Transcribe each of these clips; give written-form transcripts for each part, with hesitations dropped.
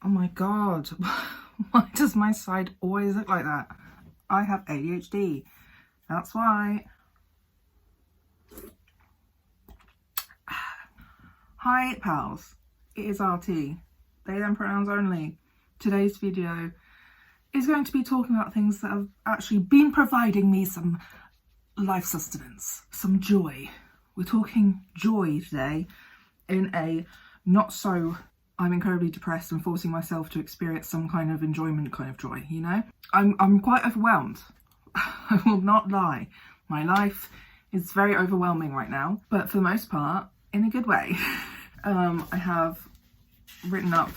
Oh my god, why does my side always look like that? I have ADHD, that's why. Hi pals, it is RT, they them pronouns only. Today's video is going to be talking about things that have actually been providing me some life sustenance, some joy. We're talking joy today in a not so I'm incredibly depressed and forcing myself to experience some kind of enjoyment kind of joy, you know? I'm quite overwhelmed. I will not lie. My life is very overwhelming right now, but for the most part, in a good way. I have written up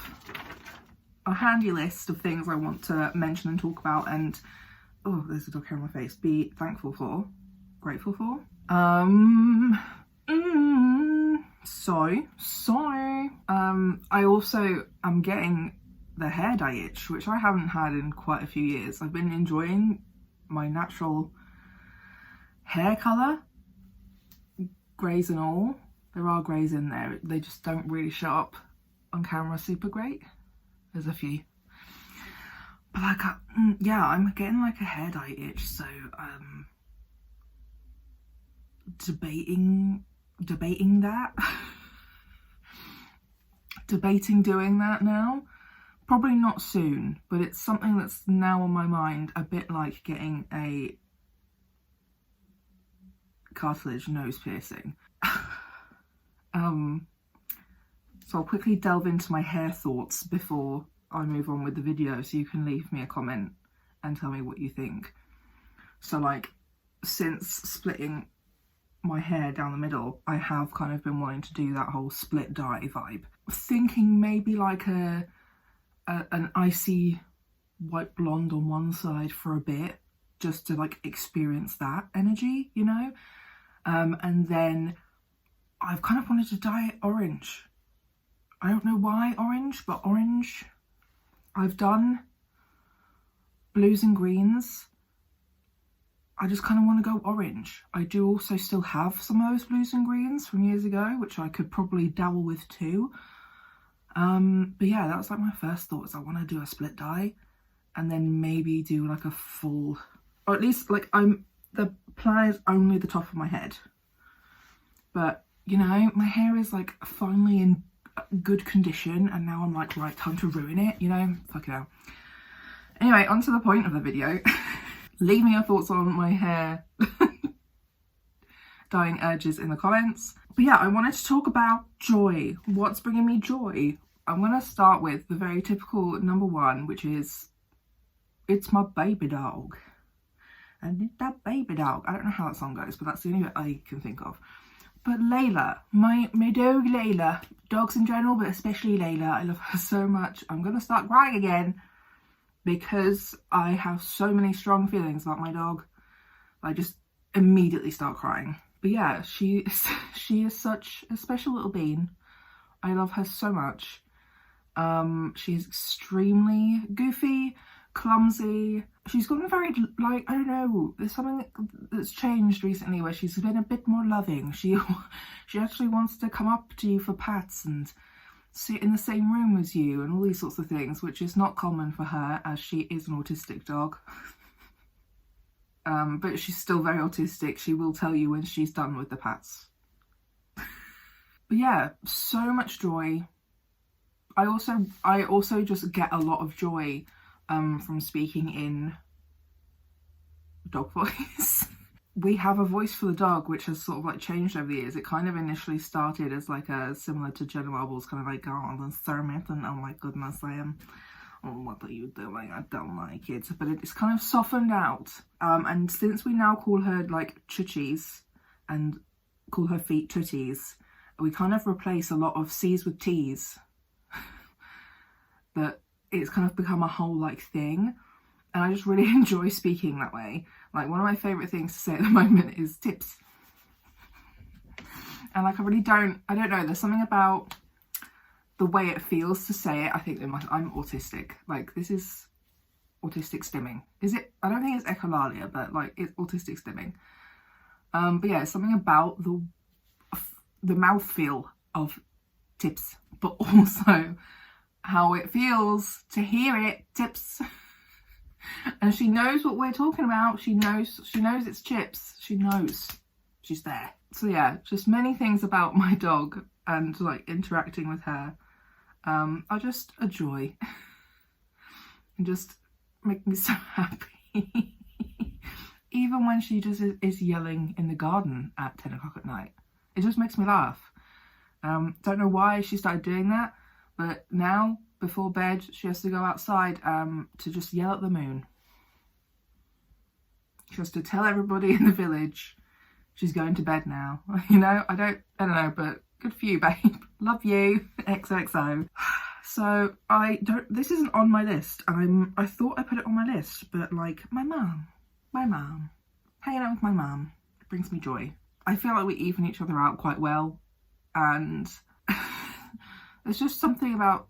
a handy list of things I want to mention and talk about and, oh, there's a dog hair on my face, be thankful for, grateful for. I also am getting the hair dye itch, which I haven't had in quite a few years. I've been enjoying my natural hair colour, greys and all. There are greys in there, they just don't really show up on camera super great. There's a few. But like, yeah, I'm getting like a hair dye itch, so debating that. Debating doing that now. Probably not soon, but it's something that's now on my mind, a bit like getting a cartilage nose piercing. So I'll quickly delve into my hair thoughts before I move on with the video, so you can leave me a comment and tell me what you think. So like, since splitting my hair down the middle, I have kind of been wanting to do that whole split dye vibe. Thinking maybe like an icy white blonde on one side for a bit, just to like experience that energy, you know? And then I've kind of wanted to dye it orange. I don't know why orange, but orange. I've done blues and greens. I just kind of want to go orange. I do also still have some of those blues and greens from years ago, which I could probably dabble with too. But yeah, that was like my first thought, is I want to do a split dye and then maybe do like a full, or at least like the plan is only the top of my head. But you know, my hair is like finally in good condition and now I'm like, right, time to ruin it, you know? Fuck it out. Anyway, on to the point of the video. Leave me your thoughts on my hair dyeing urges in the comments. But yeah, I wanted to talk about joy. What's bringing me joy? I'm going to start with the very typical number one, which is, it's my baby dog. And it's that baby dog. I don't know how that song goes, but that's the only bit I can think of. But Layla, my dog Layla, dogs in general, but especially Layla, I love her so much. I'm going to start crying again because I have so many strong feelings about my dog. I just immediately start crying. But yeah, she is such a special little bean. I love her so much. She's extremely goofy, clumsy. She's gotten very, like, I don't know, there's something that's changed recently where she's been a bit more loving. She actually wants to come up to you for pats and sit in the same room as you and all these sorts of things, which is not common for her as she is an autistic dog. But she's still very autistic. She will tell you when she's done with the pats. But yeah, so much joy. I also just get a lot of joy from speaking in dog voice. We have a voice for the dog, which has sort of like changed over the years. It kind of initially started as like a similar to Jenna Marbles, kind of like, oh, the sermon, and oh my goodness, I am, oh, what are you doing? I don't like it. But it's kind of softened out. And since we now call her like Chuchies and call her feet Tooties, we kind of replace a lot of C's with T's. That it's kind of become a whole like thing, and I just really enjoy speaking that way. Like, one of my favourite things to say at the moment is tips. And like, I don't know, there's something about the way it feels to say it. I think I'm autistic. Like, this is autistic stimming. Is it? I don't think it's echolalia, but like, it's autistic stimming. But yeah, something about the mouthfeel of tips, but also how it feels to hear it, Tips. And she knows what we're talking about. She knows it's Chips. She knows she's there. So yeah, just many things about my dog and like interacting with her are just a joy and just make me so happy. Even when she just is yelling in the garden at 10 o'clock at night, it just makes me laugh. Don't know why she started doing that, but now before bed she has to go outside to just yell at the moon. Just to tell everybody in the village she's going to bed now. You know, I don't know, but good for you, babe. Love you. XOXO. So this isn't on my list. I thought I put it on my list, but like my mum, hanging out with my mum brings me joy. I feel like we even each other out quite well, and there's just something about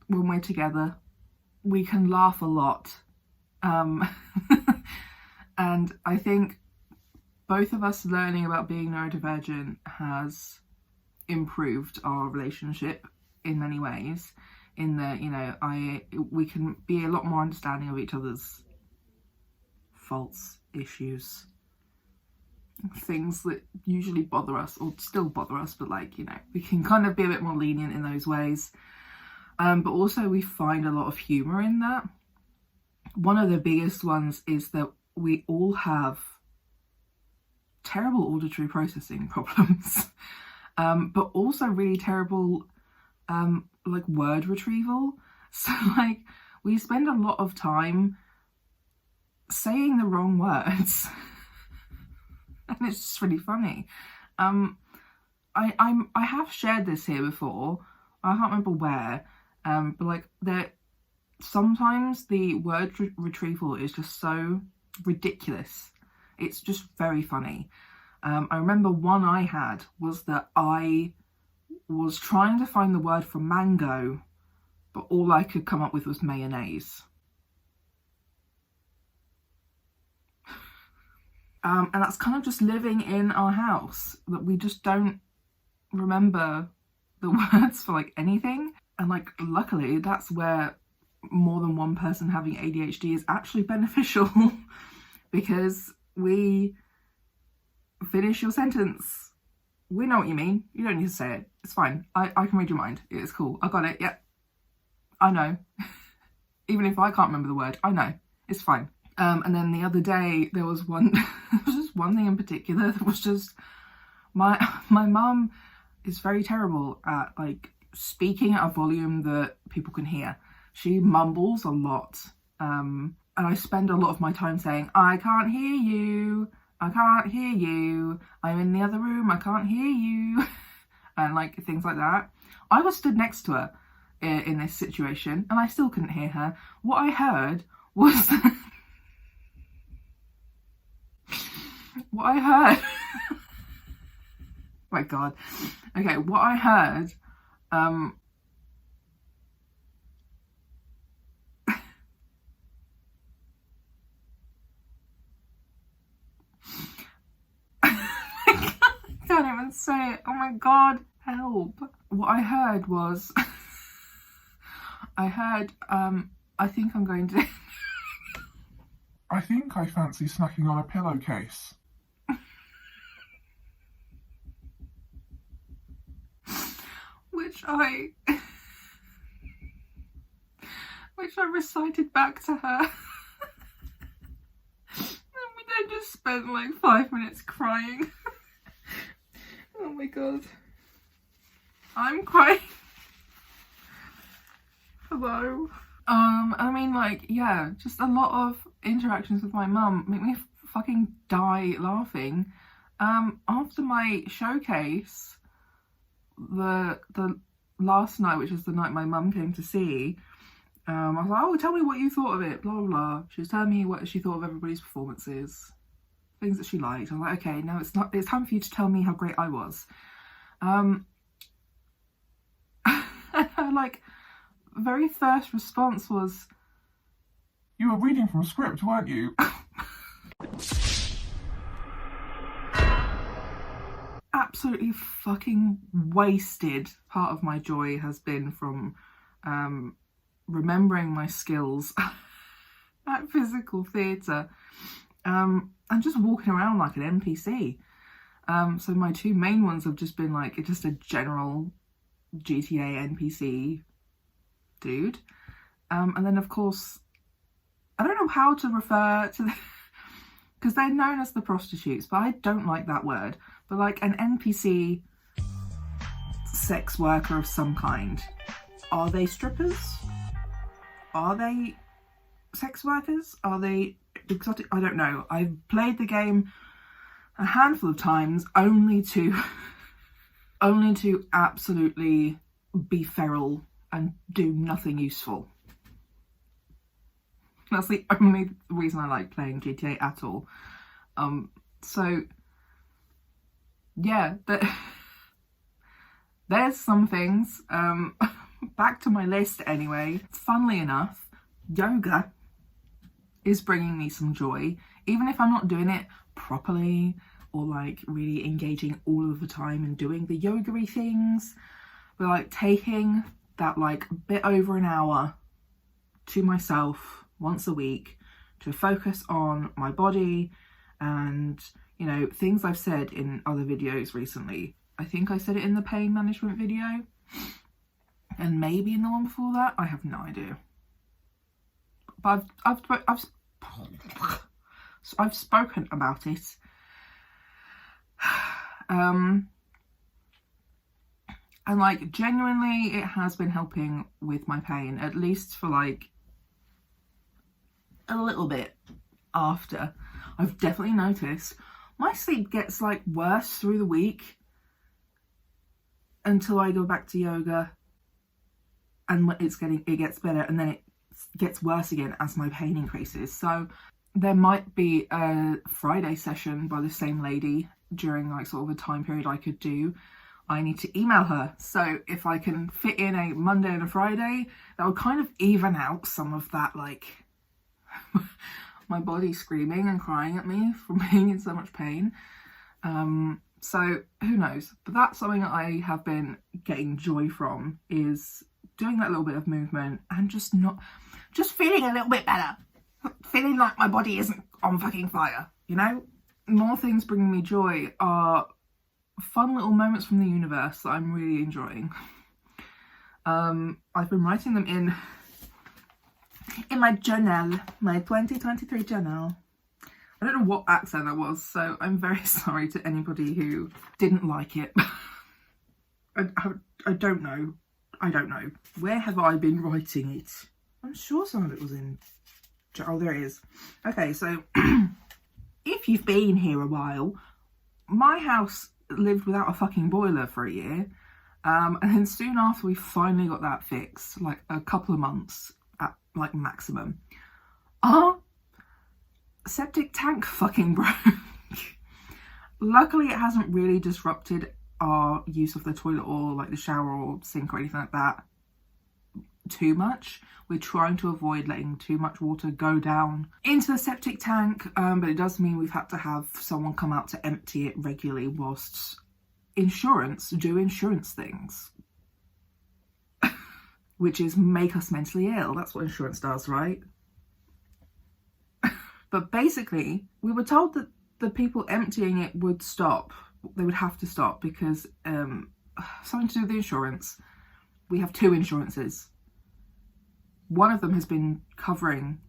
when we're together, we can laugh a lot. And I think both of us learning about being neurodivergent has improved our relationship in many ways, in that, you know, we can be a lot more understanding of each other's faults, issues, things that usually bother us or still bother us, but like, you know, we can kind of be a bit more lenient in those ways. But also we find a lot of humour in that. One of the biggest ones is that we all have terrible auditory processing problems, but also really terrible like word retrieval. So like we spend a lot of time saying the wrong words and it's just really funny. I have shared this here before, I can't remember where, but like sometimes the word retrieval is just so ridiculous. It's just very funny. I remember one I had was that I was trying to find the word for mango, but all I could come up with was mayonnaise. And that's kind of just living in our house, that we just don't remember the words for like anything. And like luckily that's where more than one person having ADHD is actually beneficial, because we finish your sentence, we know what you mean, you don't need to say it, it's fine, I can read your mind, it's cool, I got it, yep, I know. Even if I can't remember the word, I know, it's fine. And then the other day there was just one thing in particular that was just, my mum is very terrible at like speaking at a volume that people can hear. She mumbles a lot, and I spend a lot of my time saying, I can't hear you, I can't hear you, I'm in the other room, I can't hear you, and like things like that. I was stood next to her in this situation and I still couldn't hear her. What I heard was what I heard my god, okay, what I heard can't even say it. Oh my god, help. What I heard was I heard I think I'm going to I think I fancy snacking on a pillowcase. which I recited back to her. And we then just spent like 5 minutes crying. Oh my god. I'm crying. Hello. I mean, like, yeah, just a lot of interactions with my mum make me fucking die laughing. After my showcase, the last night, which was the night my mum came to see, I was like, oh, tell me what you thought of it, blah blah blah. She was telling me what she thought of everybody's performances, things that she liked. I was like, okay, now it's time for you to tell me how great I was. Her like very first response was, You were reading from a script, weren't you? absolutely fucking wasted. Part of my joy has been from remembering my skills at physical theatre, and just walking around like an NPC. So my two main ones have just been like just a general GTA NPC dude, and then of course I don't know how to refer to because they're known as the prostitutes, but I don't like that word, but like an NPC sex worker of some kind. Are they strippers? Are they sex workers? Are they exotic? I don't know. I've played the game a handful of times only to absolutely be feral and do nothing useful. That's the only reason I like playing GTA at all. So yeah, there's some things. Back to my list anyway. Funnily enough, yoga is bringing me some joy, even if I'm not doing it properly or like really engaging all of the time and doing the yoga-y things, but like taking that like bit over an hour to myself once a week to focus on my body and, you know, things I've said in other videos recently. I think I said it in the pain management video and maybe in the one before that. I have no idea. But I've spoken about it. And like genuinely it has been helping with my pain, at least for like a little bit after. I've definitely noticed my sleep gets like worse through the week until I go back to yoga, and it gets better, and then it gets worse again as my pain increases. So there might be a Friday session by the same lady during like sort of a time period I could do. I need to email her. So if I can fit in a Monday and a Friday, that would kind of even out some of that, like my body screaming and crying at me from being in so much pain. So who knows? But that's something that I have been getting joy from, is doing that little bit of movement and just feeling a little bit better. Feeling like my body isn't on fucking fire, you know? More things bringing me joy are fun little moments from the universe that I'm really enjoying. I've been writing them in my journal, my 2023 journal. I don't know what accent that was, so I'm very sorry to anybody who didn't like it. I don't know. Where have I been writing it? I'm sure some of it was in... Oh, there it is. Okay, so if you've been here a while, my house lived without a fucking boiler for a year. And then soon after we finally got that fixed, like a couple of months at like maximum, our septic tank fucking broke. Luckily it hasn't really disrupted our use of the toilet or like the shower or sink or anything like that too much. We're trying to avoid letting too much water go down into the septic tank, but it does mean we've had to have someone come out to empty it regularly whilst insurance do insurance things. Which is make us mentally ill. That's what insurance does, right? But basically, we were told that the people emptying it would stop. They would have to stop because something to do with the insurance. We have two insurances. One of them has been covering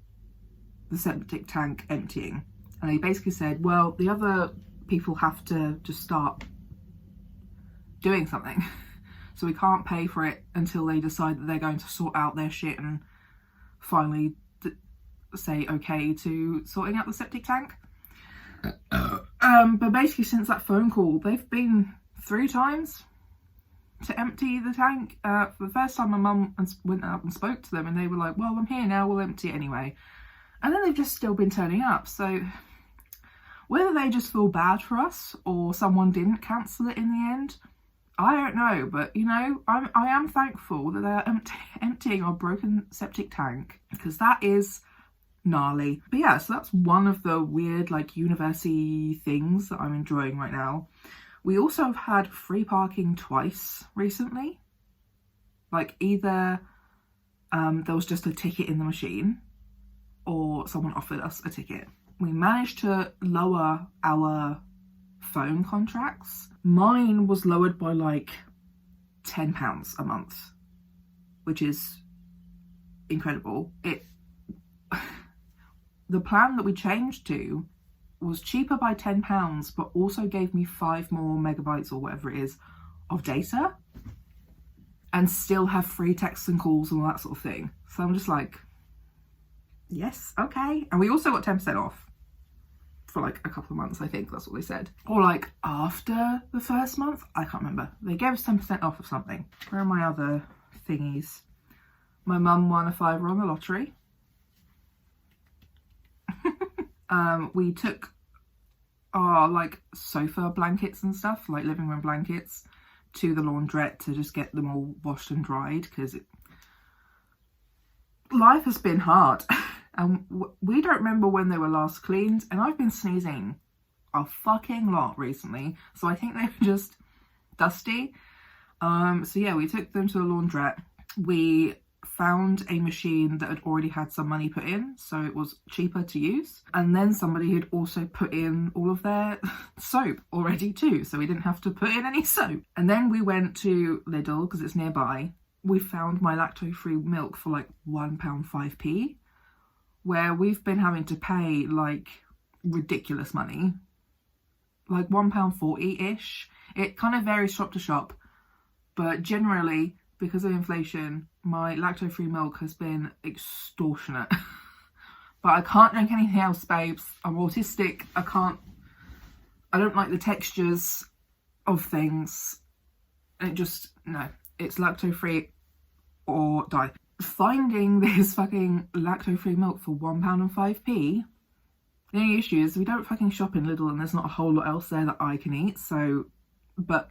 the septic tank emptying. And they basically said, well, the other people have to just start doing something. So we can't pay for it until they decide that they're going to sort out their shit and finally say okay to sorting out the septic tank. But basically since that phone call, they've been 3 times to empty the tank. For the first time my mum went out and spoke to them and they were like, well, I'm here now, we'll empty it anyway. And then they've just still been turning up. So whether they just feel bad for us or someone didn't cancel it in the end, I don't know. But you know, I am thankful that they're emptying our broken septic tank, because that is gnarly. But yeah, so that's one of the weird like university things that I'm enjoying right now. We also have had free parking twice recently. Like either there was just a ticket in the machine, or someone offered us a ticket. We managed to lower our phone contracts. Mine was lowered by like £10 a month, which is incredible. The plan that we changed to was cheaper by £10, but also gave me 5 more megabytes or whatever it is of data, and still have free texts and calls and all that sort of thing. So I'm just like, yes, okay. And we also got 10% off for like a couple of months, I think that's what they said. Or like after the first month, I can't remember. They gave us 10% off of something. Where are my other thingies? My mum won a £5 on the lottery. We took our like sofa blankets and stuff, like living room blankets, to the laundrette to just get them all washed and dried, because life has been hard. And we don't remember when they were last cleaned, and I've been sneezing a fucking lot recently, so I think they were just dusty. So yeah, we took them to the laundrette. We found a machine that had already had some money put in, so it was cheaper to use. And then somebody had also put in all of their soap already too, so we didn't have to put in any soap. And then we went to Lidl, because it's nearby. We found my lactose-free milk for like £1.05p, where we've been having to pay like ridiculous money, like £1.40-ish. It kind of varies shop to shop, but generally, because of inflation, my lactose-free milk has been extortionate. But I can't drink anything else, babes. I'm autistic. I don't like the textures of things. No, it's lactose-free or die. Finding this fucking lactose-free milk for £1.05p, the only issue is we don't fucking shop in Lidl and there's not a whole lot else there that I can eat, so, but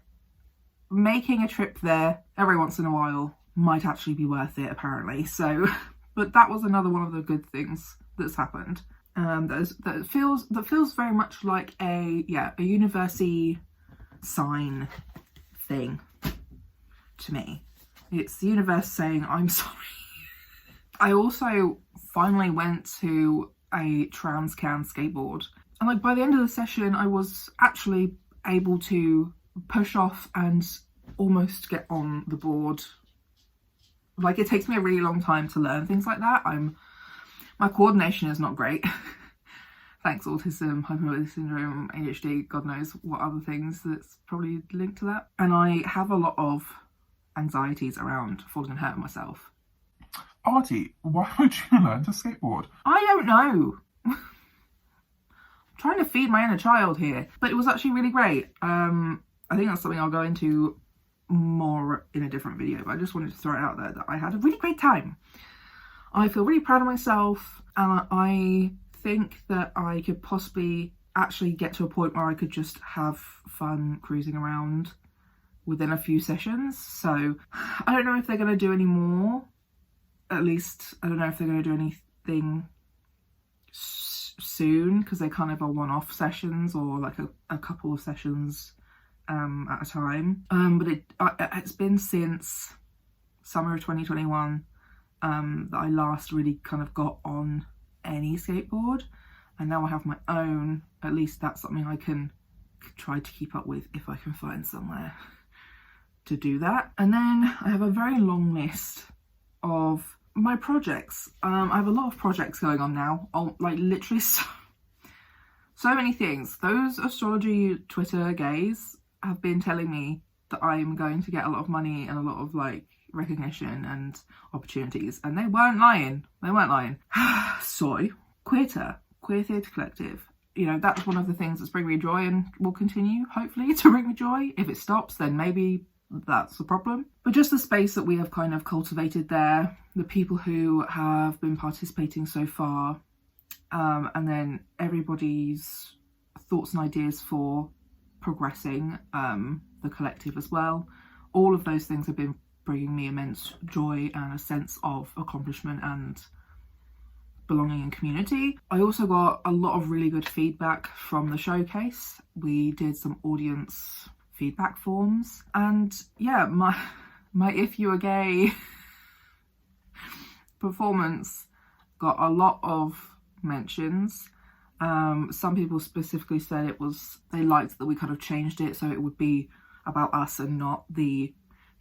making a trip there every once in a while might actually be worth it, apparently. So, but that was another one of the good things that's happened. That feels very much like a university sign thing to me. It's the universe saying, I'm sorry. I also finally went to a Transcan skateboard. And like by the end of the session, I was actually able to push off and almost get on the board. Like, it takes me a really long time to learn things like that. My coordination is not great. Thanks autism, hypermobility syndrome, ADHD, God knows what other things that's probably linked to that. And I have a lot of anxieties around falling and hurting myself. Artie, why would you learn to skateboard? I don't know. I'm trying to feed my inner child here, but it was actually really great. I think that's something I'll go into more in a different video, but I just wanted to throw it out there that I had a really great time. I feel really proud of myself, and I think that I could possibly actually get to a point where I could just have fun cruising around within a few sessions. So I don't know if they're going to do any more. At least I don't know if they're going to do anything soon, because they kind of are one-off sessions or like a couple of sessions at a time. But it's been since summer of 2021 that I last really kind of got on any skateboard, and now I have my own. At least that's something I can try to keep up with if I can find somewhere to do that. And then I have a very long list of my projects. I have a lot of projects going on now. Like literally so many things. Those astrology Twitter gays have been telling me that I'm going to get a lot of money and a lot of like recognition and opportunities, and they weren't lying. So Queer Theatre Collective, you know, that's one of the things that's bringing me joy and will continue hopefully to bring me joy. If it stops, then maybe that's the problem. But just the space that we have kind of cultivated there, the people who have been participating so far, and then everybody's thoughts and ideas for progressing the collective as well. All of those things have been bringing me immense joy and a sense of accomplishment and belonging and community. I also got a lot of really good feedback from the showcase. We did some audience feedback forms, and yeah, my if you are gay performance got a lot of mentions. Some people specifically said they liked that we kind of changed it so it would be about us and not the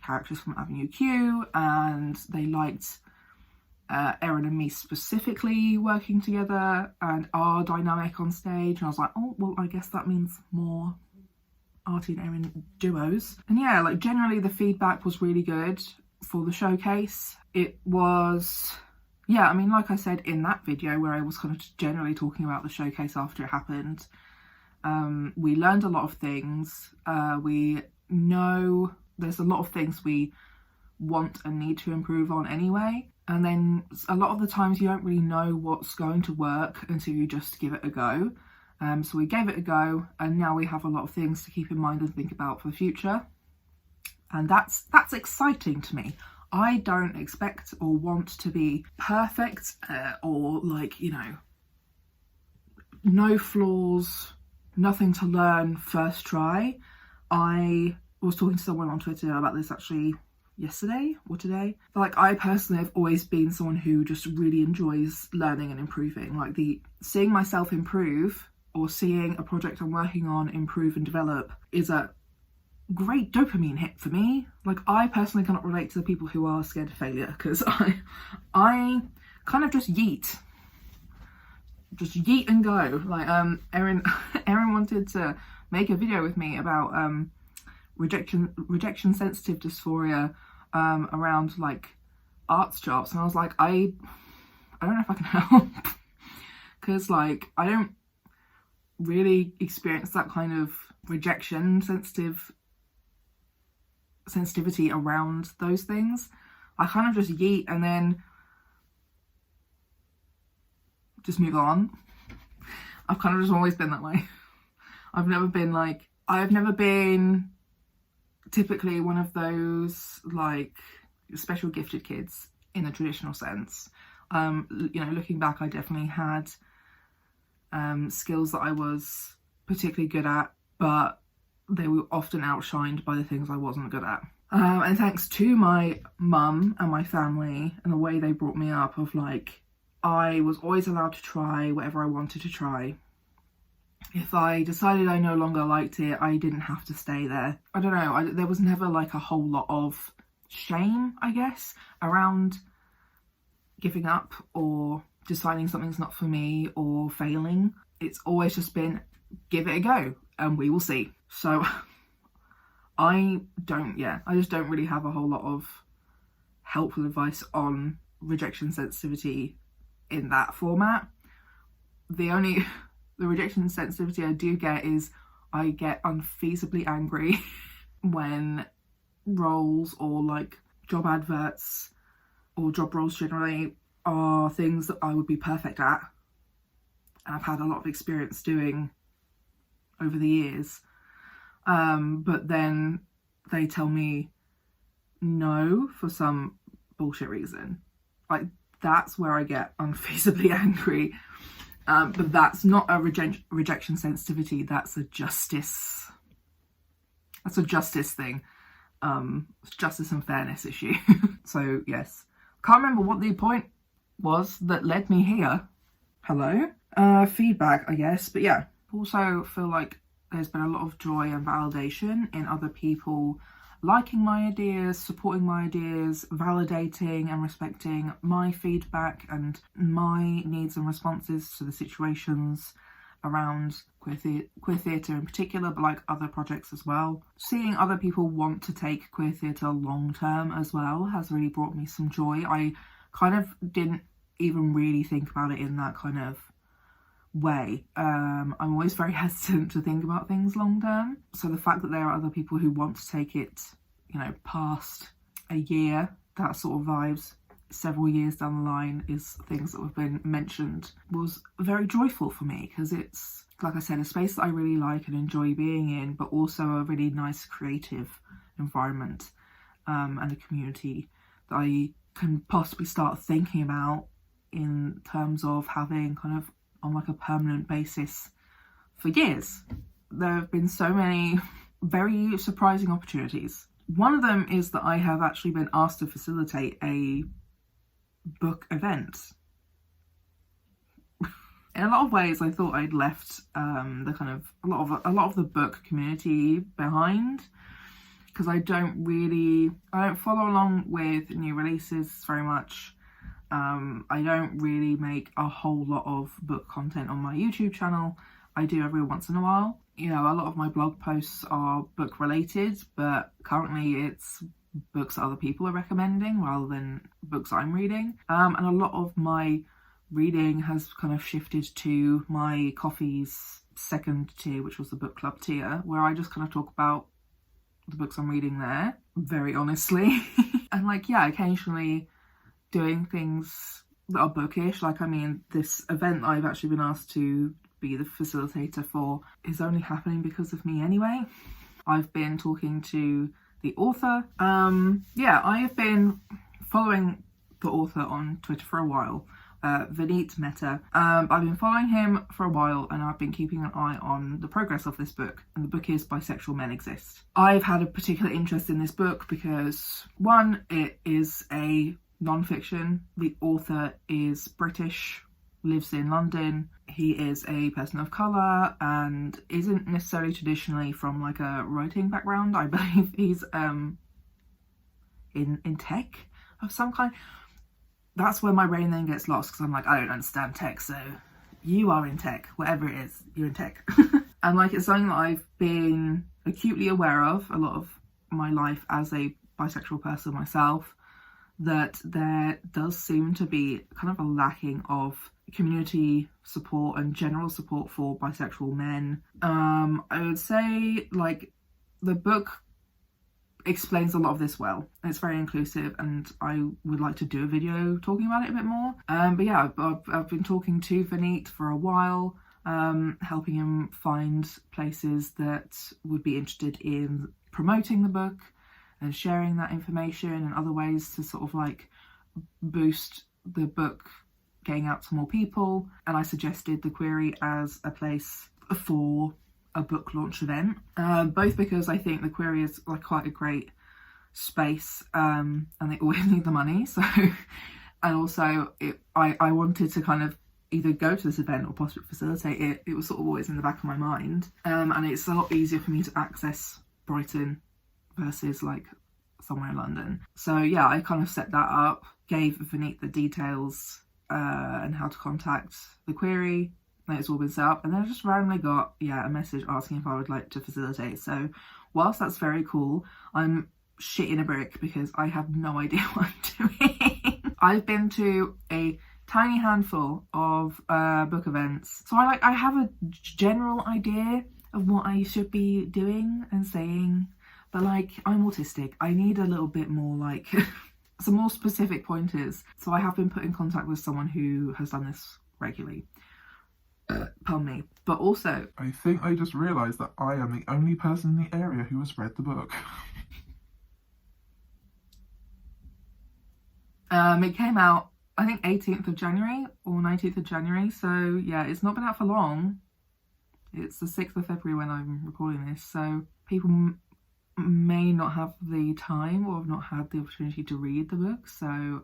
characters from Avenue Q, and they liked Erin and me specifically working together and our dynamic on stage. And I was like, oh well, I guess that means more Artie and Erin duos. And yeah, like generally the feedback was really good for the showcase. It was, yeah, I mean, like I said in that video where I was kind of generally talking about the showcase after it happened, we learned a lot of things. We know there's a lot of things we want and need to improve on anyway. And then a lot of the times you don't really know what's going to work until you just give it a go. So we gave it a go, and now we have a lot of things to keep in mind and think about for the future. And that's exciting to me. I don't expect or want to be perfect or like, you know, no flaws, nothing to learn first try. I was talking to someone on Twitter about this actually yesterday or today. Like, I personally have always been someone who just really enjoys learning and improving. Like, seeing myself improve or seeing a project I'm working on improve and develop is a great dopamine hit for me. Like, I personally cannot relate to the people who are scared of failure, because I kind of just yeet and go. Like, Erin wanted to make a video with me about rejection sensitive dysphoria around like arts jobs, and I was like, I don't know if I can help, because like I don't really experience that kind of rejection sensitivity around those things. I kind of just yeet and then just move on. I've kind of just always been that way. I've never been typically one of those like special gifted kids in a traditional sense. You know, looking back, I definitely had skills that I was particularly good at, but they were often outshined by the things I wasn't good at. And thanks to my mum and my family and the way they brought me up, of like, I was always allowed to try whatever I wanted to try. If I decided I no longer liked it, I didn't have to stay there. I don't know, there was never like a whole lot of shame, I guess, around giving up or deciding something's not for me or failing. It's always just been, give it a go and we will see. So I just don't really have a whole lot of helpful advice on rejection sensitivity in that format. The rejection sensitivity I do get is I get unfeasibly angry when roles or like job adverts or job roles generally are things that I would be perfect at and I've had a lot of experience doing over the years, but then they tell me no for some bullshit reason. Like, that's where I get unfeasibly angry. But that's not a rejection sensitivity, that's a justice thing. It's justice and fairness issue. So yes, can't remember what the point was that led me here. Hello? Feedback, I guess, but yeah. Also feel like there's been a lot of joy and validation in other people liking my ideas, supporting my ideas, validating and respecting my feedback and my needs and responses to the situations around queer theatre in particular, but like other projects as well. Seeing other people want to take queer theatre long term as well has really brought me some joy. I kind of didn't even really think about it in that kind of way. I'm always very hesitant to think about things long term, so the fact that there are other people who want to take it, you know, past a year, that sort of vibes, several years down the line, is things that have been mentioned, was very joyful for me, because it's, like I said, a space that I really like and enjoy being in, but also a really nice creative environment, and a community that I can possibly start thinking about in terms of having kind of on like a permanent basis for years. There have been so many very surprising opportunities. One of them is that I have actually been asked to facilitate a book events. In a lot of ways, I thought I'd left the kind of a lot of the book community behind, because I don't follow along with new releases very much. I don't really make a whole lot of book content on my YouTube channel. I do every once in a while. You know, a lot of my blog posts are book related, but currently it's books that other people are recommending rather than books I'm reading. And a lot of my reading has kind of shifted to my Coffee's second tier, which was the book club tier, where I just kind of talk about the books I'm reading there, very honestly. And like, yeah, occasionally doing things that are bookish. Like, I mean, this event I've actually been asked to be the facilitator for is only happening because of me anyway. I've been talking to the author. Yeah, I have been following the author on Twitter for a while. Vineet Mehta. I've been following him for a while, and I've been keeping an eye on the progress of this book, and the book is Bisexual Men Exist. I've had a particular interest in this book because, one, it is a non-fiction. The author is British, lives in London. He is a person of colour and isn't necessarily traditionally from like a writing background. I believe he's in tech of some kind. That's where my brain then gets lost, because I'm like, I don't understand tech, so you are in tech, whatever it is, you're in tech. And like, it's something that I've been acutely aware of a lot of my life as a bisexual person myself, that there does seem to be kind of a lacking of community support and general support for bisexual men. I would say, like, the book explains a lot of this well. It's very inclusive, and I would like to do a video talking about it a bit more. But yeah, I've been talking to Vineet for a while, helping him find places that would be interested in promoting the book and sharing that information, and other ways to sort of like boost the book getting out to more people. And I suggested the Query as a place for a book launch event, both because I think the Query is like quite a great space, and they always need the money, so and also I wanted to kind of either go to this event or possibly facilitate it. It was sort of always in the back of my mind, and it's a lot easier for me to access Brighton versus like somewhere in London. So yeah, I kind of set that up, gave Vineet the details and how to contact the Query. It's all been set up, and then I just randomly got a message asking if I would like to facilitate. So whilst that's very cool, I'm shit in a brick because I have no idea what I'm doing. I've been to a tiny handful of book events, so I have a general idea of what I should be doing and saying, but like, I'm autistic. I need a little bit more like some more specific pointers. So I have been put in contact with someone who has done this regularly. Pardon me. But also, I think I just realised that I am the only person in the area who has read the book. It came out, I think, 18th of January or 19th of January. So yeah, it's not been out for long. It's the 6th of February when I'm recording this. So people may not have the time or have not had the opportunity to read the book. So, and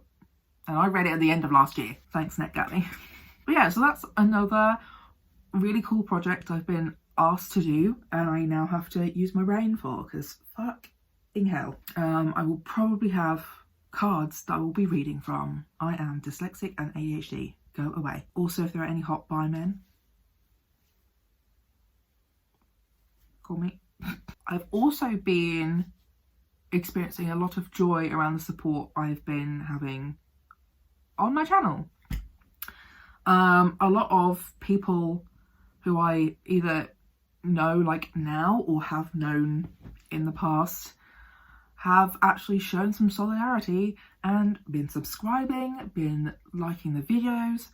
I read it at the end of last year. Thanks, NetGalley. But yeah, so that's another really cool project I've been asked to do, and I now have to use my brain for, because fucking hell. I will probably have cards that I will be reading from. I am dyslexic and ADHD. Go away. Also, if there are any hot bi men, call me. I've also been experiencing a lot of joy around the support I've been having on my channel. A lot of people who I either know like now or have known in the past have actually shown some solidarity and been subscribing, been liking the videos,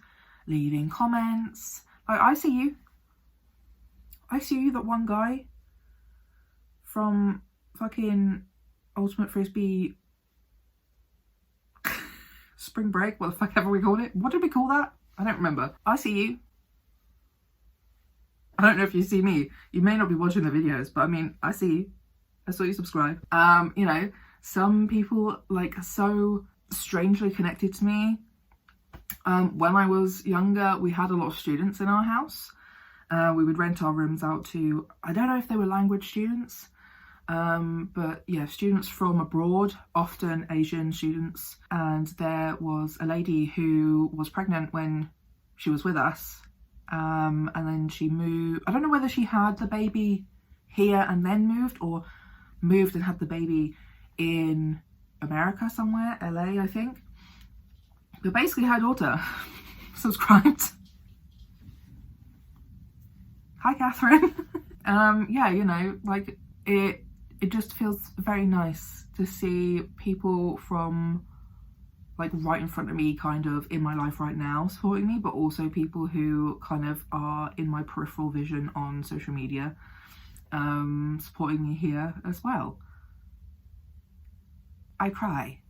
leaving comments. Like, I see you. I see you, that one guy from fucking Ultimate Frisbee Spring Break, what the fuck ever we called it. What did we call that? I don't remember. I see you. I don't know if you see me. You may not be watching the videos, but I mean, I see you. I saw you subscribe. You know, some people like so strangely connected to me When I was younger, we had a lot of students in our house. We would rent our rooms out to, I don't know if they were language students, but yeah, students from abroad, often Asian students. And there was a lady who was pregnant when she was with us, and then she moved. I don't know whether she had the baby here and then moved, or moved and had the baby in America somewhere, LA I think. But basically her daughter subscribed. Hi Catherine. Yeah, you know, like it just feels very nice to see people from like right in front of me, kind of in my life right now, supporting me, but also people who kind of are in my peripheral vision on social media, supporting me here as well. I cry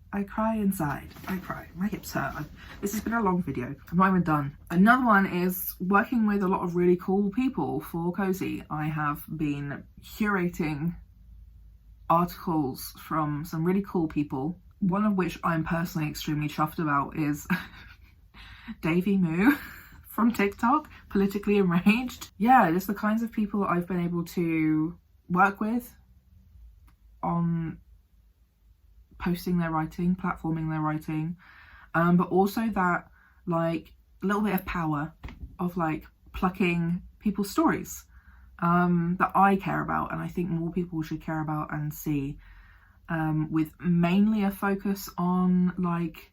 inside. I cry. My hips hurt. This has been a long video. I'm not even done. Another one is working with a lot of really cool people for Cozy. I have been curating articles from some really cool people, one of which I'm personally extremely chuffed about is Davey Moo from TikTok, Politically Enraged. Yeah, just the kinds of people I've been able to work with on posting their writing, platforming their writing, but also that like a little bit of power of like plucking people's stories that I care about and I think more people should care about and see, with mainly a focus on like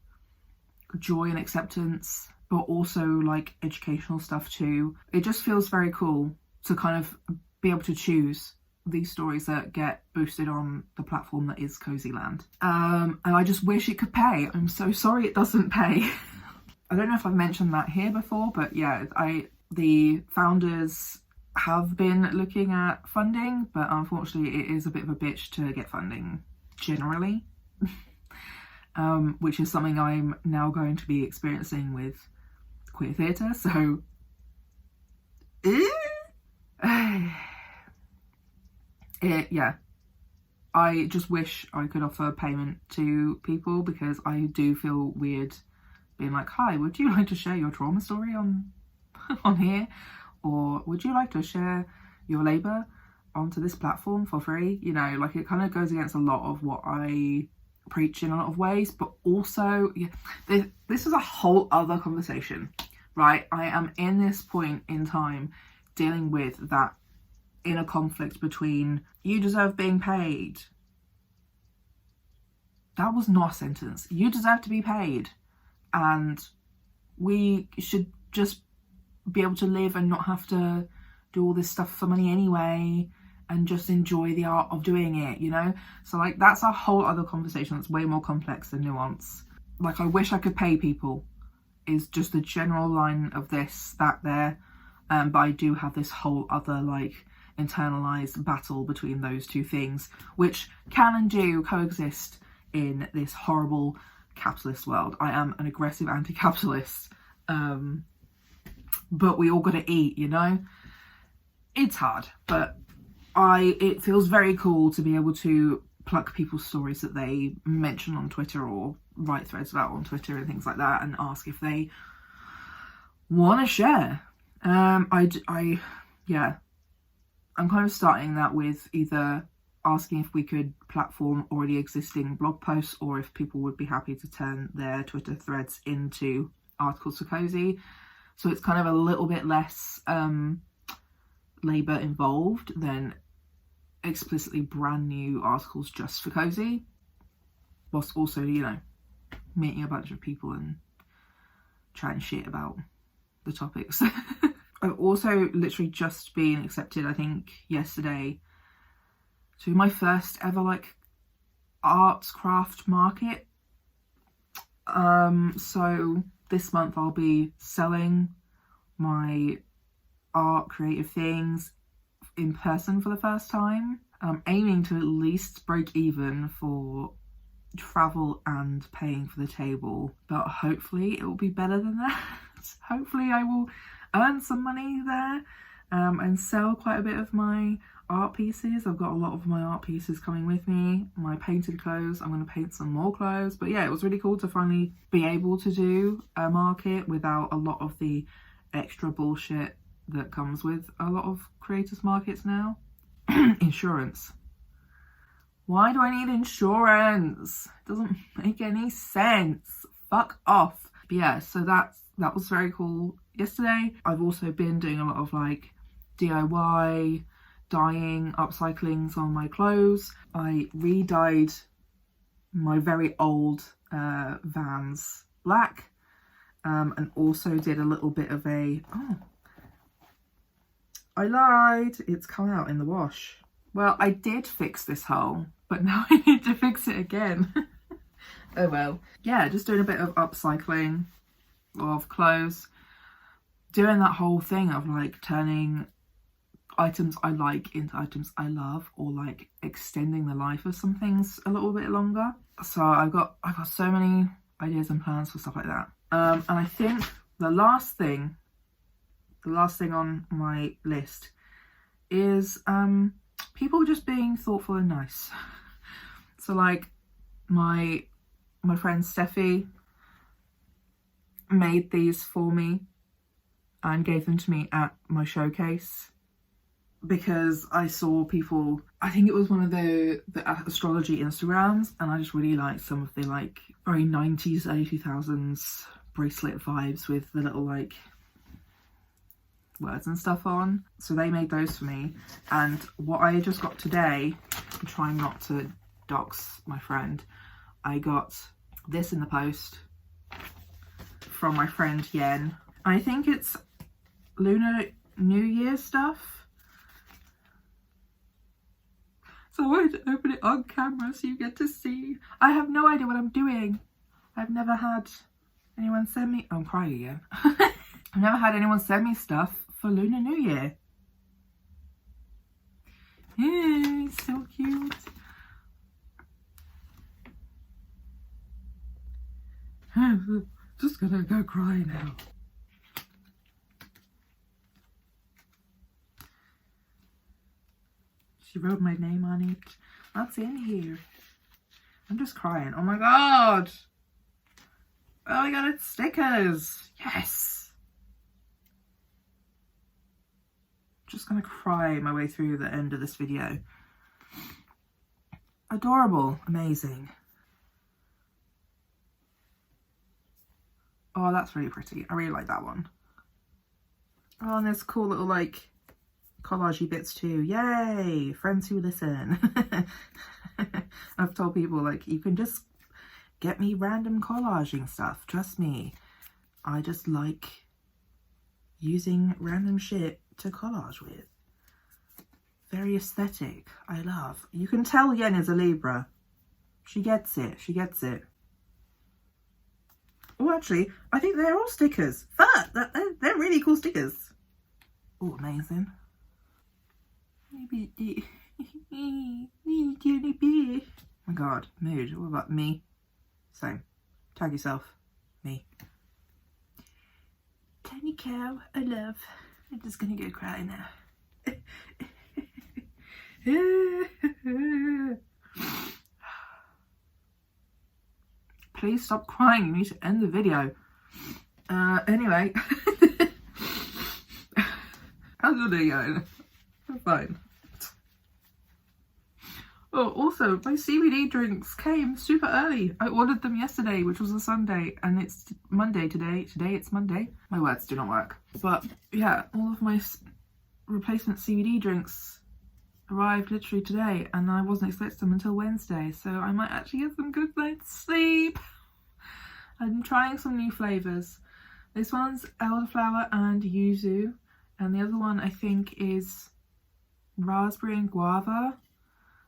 joy and acceptance, but also like educational stuff too. It just feels very cool to kind of be able to choose these stories that get boosted on the platform that is Cozyland. And I just wish it could pay. I'm so sorry it doesn't pay. I don't know if I've mentioned that here before, but yeah, the founders have been looking at funding, but unfortunately it is a bit of a bitch to get funding generally. Which is something I'm now going to be experiencing with queer theatre, so yeah, I just wish I could offer payment to people, because I do feel weird being like, hi, would you like to share your trauma story on here, or would you like to share your labour onto this platform for free? You know, like it kind of goes against a lot of what I preach in a lot of ways, but also yeah, this is a whole other conversation, right? I am in this point in time dealing with that inner conflict between you deserve being paid. That was not a sentence. You deserve to be paid, and we should just be able to live and not have to do all this stuff for money anyway, and just enjoy the art of doing it, you know? So like that's a whole other conversation that's way more complex and nuanced. Like I wish I could pay people is just the general line of that there, but I do have this whole other like internalized battle between those two things, which can and do coexist in this horrible capitalist world. I am an aggressive anti-capitalist, but we all gotta eat, you know? It's hard, but it feels very cool to be able to pluck people's stories that they mention on Twitter or write threads about on Twitter and things like that, and ask if they want to share. Yeah, I'm kind of starting that with either asking if we could platform already existing blog posts, or if people would be happy to turn their Twitter threads into articles for Cozy. So it's kind of a little bit less labour involved than explicitly brand new articles just for Cozy, whilst also, you know, meeting a bunch of people and chatting shit about the topics. I've also literally just been accepted, I think yesterday, to my first ever like arts craft market. So this month I'll be selling my art creative things in person for the first time. I'm aiming to at least break even for travel and paying for the table, but hopefully it will be better than that. Hopefully I will earn some money there, and sell quite a bit of my art pieces. I've got a lot of my art pieces coming with me. My painted clothes, I'm going to paint some more clothes. But yeah, it was really cool to finally be able to do a market without a lot of the extra bullshit that comes with a lot of creators markets now. Insurance. Why do I need insurance? It doesn't make any sense. Fuck off. But yeah, so that was very cool yesterday. I've also been doing a lot of like DIY, dyeing, upcycling some of my clothes. I re-dyed my very old Vans black, and also did a little bit of a, oh, I lied, it's come out in the wash. Well, I did fix this hole, but now I need to fix it again. Oh well. Yeah, just doing a bit of upcycling of clothes. Doing that whole thing of like turning items I like into items I love, or like extending the life of some things a little bit longer. So I've got so many ideas and plans for stuff like that. And I think the last thing on my list is people just being thoughtful and nice. So like my friend Steffi made these for me and gave them to me at my showcase because I saw people, I think it was one of the astrology Instagrams, and I just really liked some of the like very 90s, early 2000s bracelet vibes with the little like words and stuff on. So they made those for me, and what I just got today, I'm trying not to dox my friend, I got this in the post from my friend Yen. I think it's Lunar New Year stuff, so I wanted to open it on camera so you get to see. I have no idea what I'm doing. I've never had anyone send me, oh, I'm crying again. I've never had anyone send me stuff for Lunar New Year. Yeah, it's so cute. I'm just gonna go cry now. She wrote my name on it. What's in here? I'm just crying. Oh my god! Oh my god, it's stickers! Yes! Just gonna cry my way through the end of this video. Adorable. Amazing. Oh, that's really pretty. I really like that one. Oh, and there's cool little like collagey bits too. Yay! Friends who listen. I've told people like, you can just get me random collaging stuff. Trust me. I just like using random shit to collage with. Very aesthetic. I love. You can tell Yen is a Libra. She gets it. She gets it. Oh, actually, I think they're all stickers. Fuck! They're really cool stickers. Oh, amazing. Oh my god, mood. What about me? Same. Tag yourself. Me. Tiny cow, I love. I'm just gonna go cry now. Please stop crying. You need to end the video. Anyway. How's your day going? I'm fine. Oh, also, my CBD drinks came super early. I ordered them yesterday, which was a Sunday, and it's Monday today. Today it's Monday. My words do not work. But yeah, all of my replacement CBD drinks arrived literally today, and I wasn't expecting them until Wednesday, so I might actually get some good night's sleep. I'm trying some new flavours. This one's elderflower and yuzu, and the other one I think is raspberry and guava.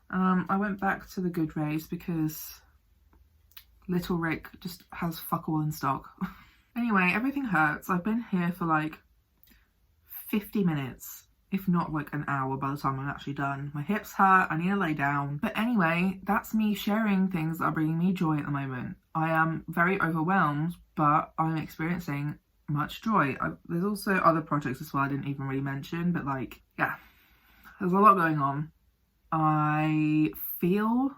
I went back to the Good Rays because Little Rick just has fuck all in stock. Anyway, everything hurts. I've been here for like 50 minutes, if not like an hour by the time I'm actually done. My hips hurt, I need to lay down. But anyway, that's me sharing things that are bringing me joy at the moment. I am very overwhelmed, but I'm experiencing much joy. There's also other projects as well I didn't even really mention, but like, yeah. there's a lot going on. I feel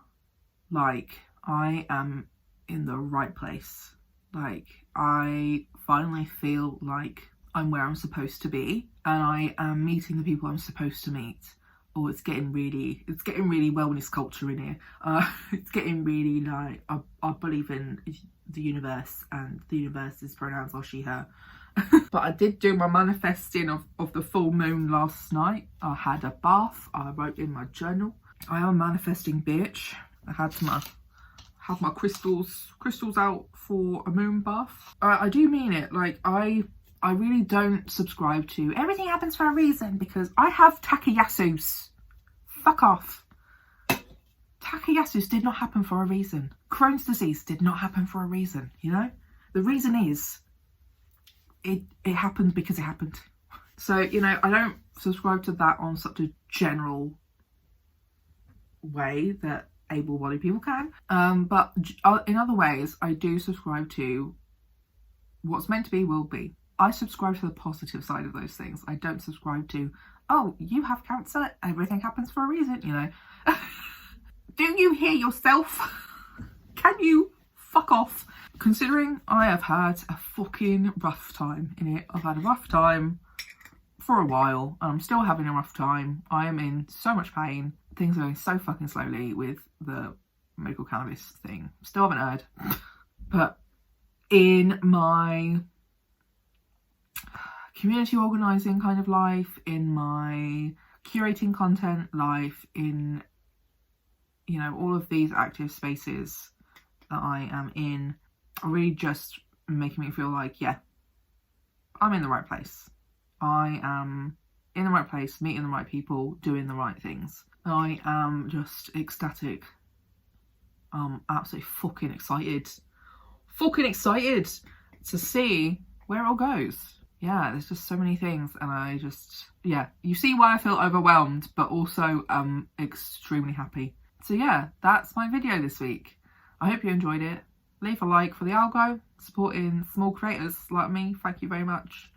like I am in the right place. Like, I finally feel like I'm where I'm supposed to be, and I am meeting the people I'm supposed to meet. Oh, it's getting really wellness culture in here. It's getting really like, I believe in the universe, and the universe's pronouns are she, her. But I did do my manifesting of the full moon last night. I had a bath. I wrote in my journal. I am a manifesting bitch. I had my crystals out for a moon bath. I do mean it. Like, I really don't subscribe to everything happens for a reason, because I have Takayasus. Fuck off. Takayasus did not happen for a reason. Crohn's disease did not happen for a reason, you know? The reason is it happened because it happened. So, you know, I don't subscribe to that on such a general way that able-bodied people can. But in other ways, I do subscribe to what's meant to be will be. I subscribe to the positive side of those things. I don't subscribe to, oh, you have cancer, everything happens for a reason, you know. Do you hear yourself? Can you fuck off? Considering I have had a fucking rough time in it. I've had a rough time for a while, and I'm still having a rough time. I am in so much pain. Things are going so fucking slowly with the medical cannabis thing. Still haven't heard. But in my community organising kind of life, in my curating content life, in, you know, all of these active spaces that I am in, are really just making me feel like, yeah, I'm in the right place. I am in the right place, meeting the right people, doing the right things. I am just ecstatic. Absolutely fucking excited. Fucking excited to see where it all goes. Yeah, there's just so many things, and I just, yeah, you see why I feel overwhelmed, but also extremely happy. So yeah, that's my video this week. I hope you enjoyed it. Leave a like for the algo, supporting small creators like me. Thank you very much.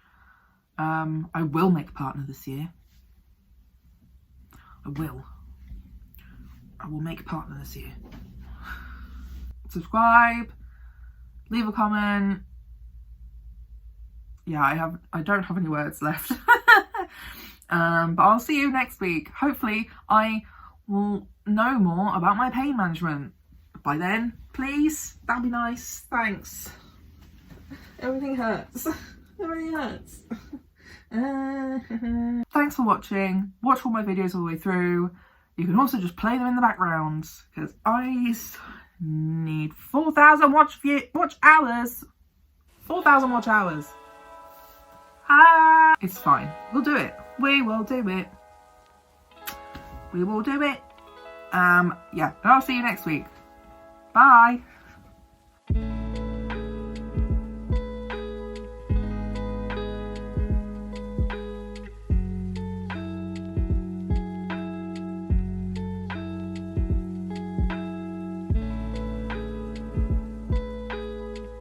I will make a partner this year. I will make a partner this year. Subscribe, leave a comment. Yeah, I don't have any words left. But I'll see you next week. Hopefully I will know more about my pain management by then, please. That'd be nice. Thanks. Everything hurts. Everything hurts. Thanks for watching. Watch all my videos all the way through. You can also just play them in the background, because I need 4,000 watch hours. 4,000 watch hours. It's fine. We'll do it. We will do it. We will do it. Yeah, I'll see you next week. Bye.